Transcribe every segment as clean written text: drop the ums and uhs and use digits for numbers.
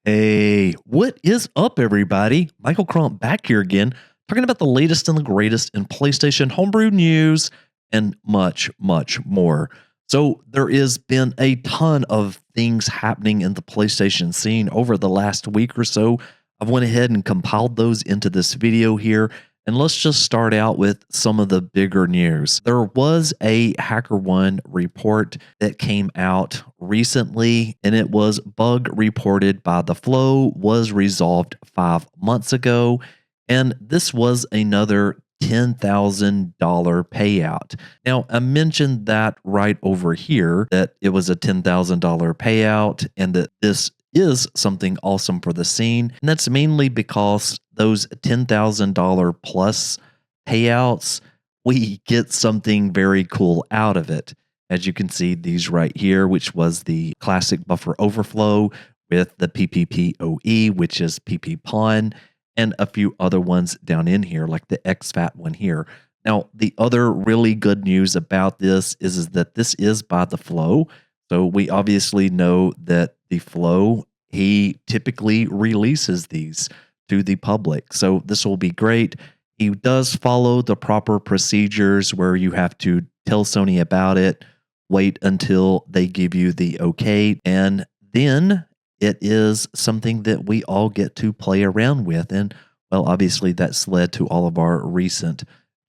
Hey, what is up, everybody? Michael Crump back here again, talking about the latest and the greatest in PlayStation Homebrew news and much, much more. So, there has been a ton of things happening in the PlayStation scene over the last week or so. I've went ahead and compiled those into this video here. And let's just start out with some of the bigger news. There was a HackerOne report that came out recently, and it was bug reported by the flow, was resolved 5 months ago. And this was another $10,000 payout. Now, I mentioned that right over here that it was a $10,000 payout and that this is something awesome for the scene. And that's mainly because those $10,000 plus payouts, we get something very cool out of it. As you can see, these right here, which was the classic buffer overflow with the PPPoE, which is PPPon, and a few other ones down in here, like the XFAT one here. Now, the other really good news about this is that this is by the flow. So we obviously know that the flow, he typically releases these to the public. So this will be great. He does follow the proper procedures where you have to tell Sony about it, wait until they give you the okay, and then it is something that we all get to play around with. And well, obviously that's led to all of our recent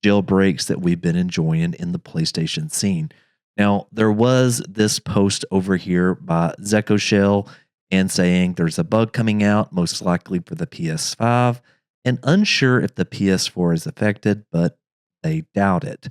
jailbreaks that we've been enjoying in the PlayStation scene. Now, there was this post over here by Coixao and saying there's a bug coming out, most likely for the PS5, and unsure if the PS4 is affected, but they doubt it.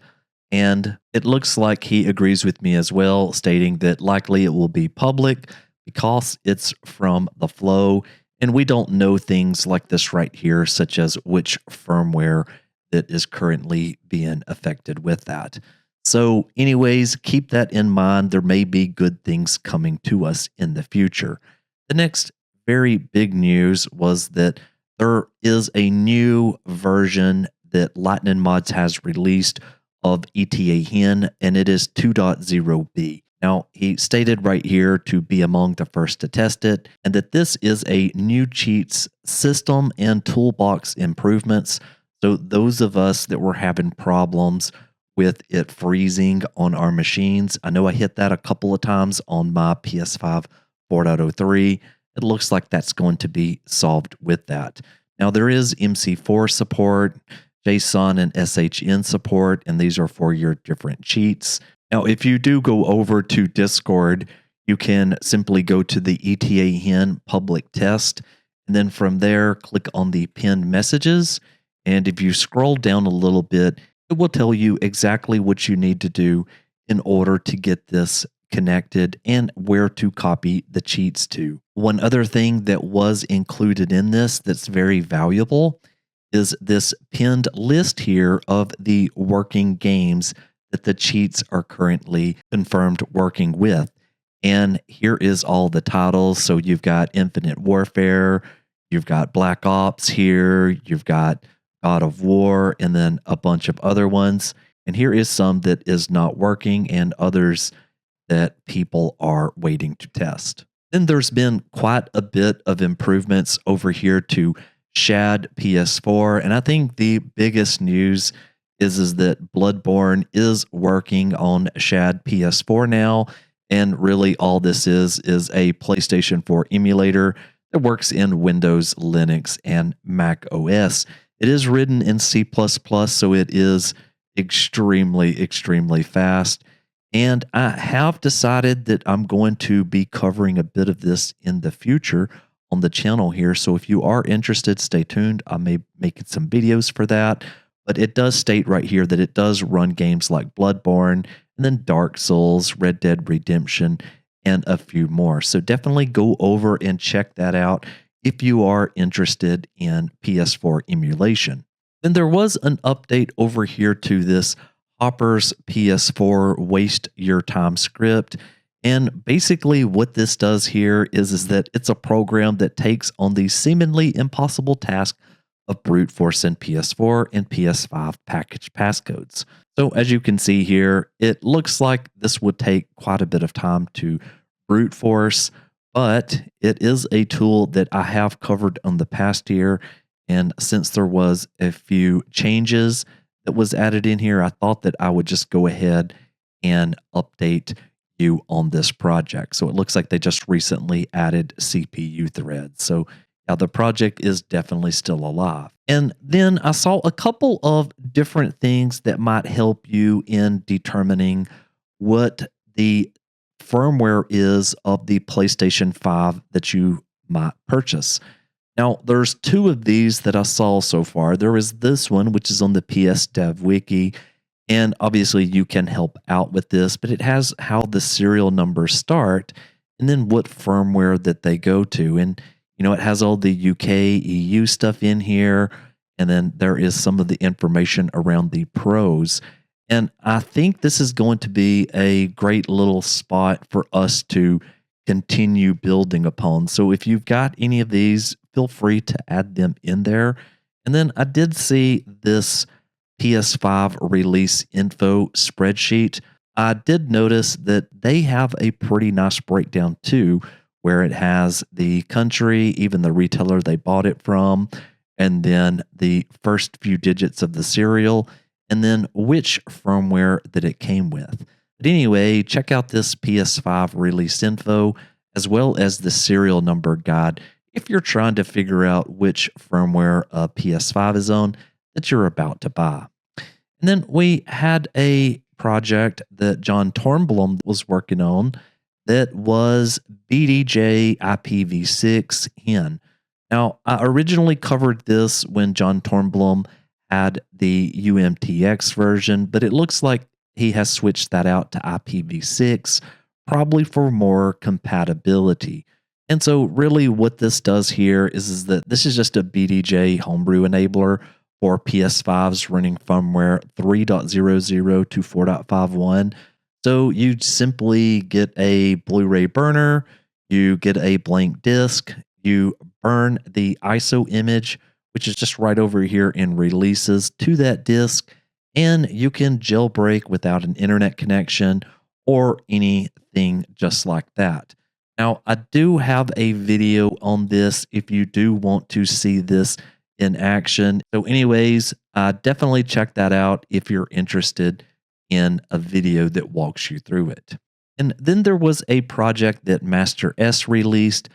And it looks like he agrees with me as well, stating that likely it will be public because it's from the flow, and we don't know things like this right here, such as which firmware that is currently being affected with that. So anyways, keep that in mind. There may be good things coming to us in the future. The next very big news was that there is a new version that Lightning Mods has released of etaHEN, and it is 2.0b. Now, he stated right here to be among the first to test it, and that this is a new cheats system and toolbox improvements. So those of us that were having problems with it freezing on our machines, I know I hit that a couple of times on my PS5 4.03. It looks like that's going to be solved with that. Now, there is MC4 support, JSON and SHN support, and these are for your different cheats. Now, if you do go over to Discord, you can simply go to the etaHEN public test, and then from there, click on the pinned messages. And if you scroll down a little bit, it will tell you exactly what you need to do in order to get this connected and where to copy the cheats to. One other thing that was included in this that's very valuable is this pinned list here of the working games that the cheats are currently confirmed working with. And here is all the titles. So you've got Infinite Warfare, you've got Black Ops here, you've got God of War, and then a bunch of other ones. And here is some that is not working and others that people are waiting to test. Then there's been quite a bit of improvements over here to Shad PS4. And I think the biggest news is that Bloodborne is working on Shad PS4 now. And really all this is a PlayStation 4 emulator that works in Windows, Linux, and Mac OS. It is written in C++, so it is extremely, extremely fast. And I have decided that I'm going to be covering a bit of this in the future on the channel here. So if you are interested, stay tuned. I may make some videos for that. But it does state right here that it does run games like Bloodborne, and then Dark Souls, Red Dead Redemption, and a few more. So definitely go over and check that out if you are interested in PS4 emulation. Then there was an update over here to this Hopper's PS4 Waste Your Time script. And basically what this does here is that it's a program that takes on the seemingly impossible task of brute forcing PS4 and PS5 package passcodes. So as you can see here, it looks like this would take quite a bit of time to brute force, but it is a tool that I have covered on the past year. And since there was a few changes that was added in here, I thought that I would just go ahead and update you on this project. So it looks like they just recently added CPU threads. So yeah, the project is definitely still alive. And then I saw a couple of different things that might help you in determining what the firmware is of the PlayStation 5 that you might purchase. Now, there's two of these that I saw so far. There is this one, which is on the PS Dev Wiki, and obviously you can help out with this, but it has how the serial numbers start and then what firmware that they go to. And, you know, it has all the UK, EU stuff in here, and then there is some of the information around the pros. And I think this is going to be a great little spot for us to continue building upon. So if you've got any of these, feel free to add them in there. And then I did see this PS5 release info spreadsheet. I did notice that they have a pretty nice breakdown too, where it has the country, even the retailer they bought it from, and then the first few digits of the serial, and then which firmware that it came with. But anyway, check out this PS5 release info as well as the serial number guide if you're trying to figure out which firmware a PS5 is on that you're about to buy. And then we had a project that John Tornblom was working on that was BDJ IPv6 HEN. Now, I originally covered this when John Tornblom had the UMTX version, but it looks like he has switched that out to IPv6, probably for more compatibility. And so really what this does here is that this is just a BDJ homebrew enabler for PS5s running firmware 3.00 to 4.51. So you simply get a Blu-ray burner, you get a blank disk, you burn the ISO image, which is just right over here in releases, to that disk, and you can jailbreak without an internet connection or anything just like that. Now, I do have a video on this if you do want to see this in action. So anyways, definitely check that out if you're interested in a video that walks you through it. And then there was a project that Master S released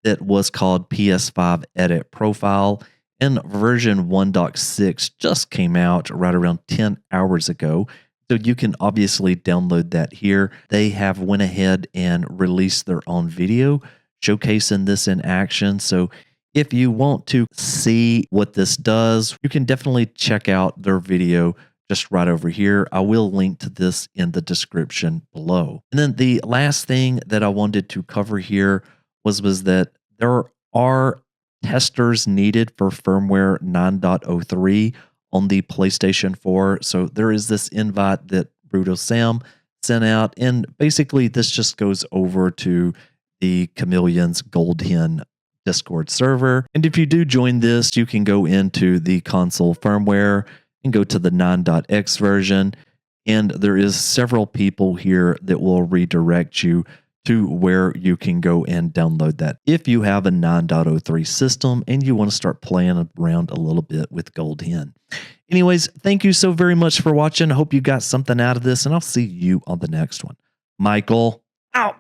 that was called PS5 Edit Profile, and version 1.6 just came out right around 10 hours ago. So you can obviously download that here. They have went ahead and released their own video showcasing this in action. So if you want to see what this does, you can definitely check out their video just right over here. I will link to this in the description below. And then the last thing that I wanted to cover here was that there are testers needed for firmware 9.03 on the PlayStation 4. So there is this invite that Bruto Sam sent out, and basically this just goes over to the Chameleon's GoldHEN Discord server. And if you do join this, you can go into the console firmware and go to the 9.x version, and there is several people here that will redirect you to where you can go and download that if you have a 9.03 system and you want to start playing around a little bit with GoldHEN. Anyways, thank you so very much for watching. I hope you got something out of this, and I'll see you on the next one. Michael, out.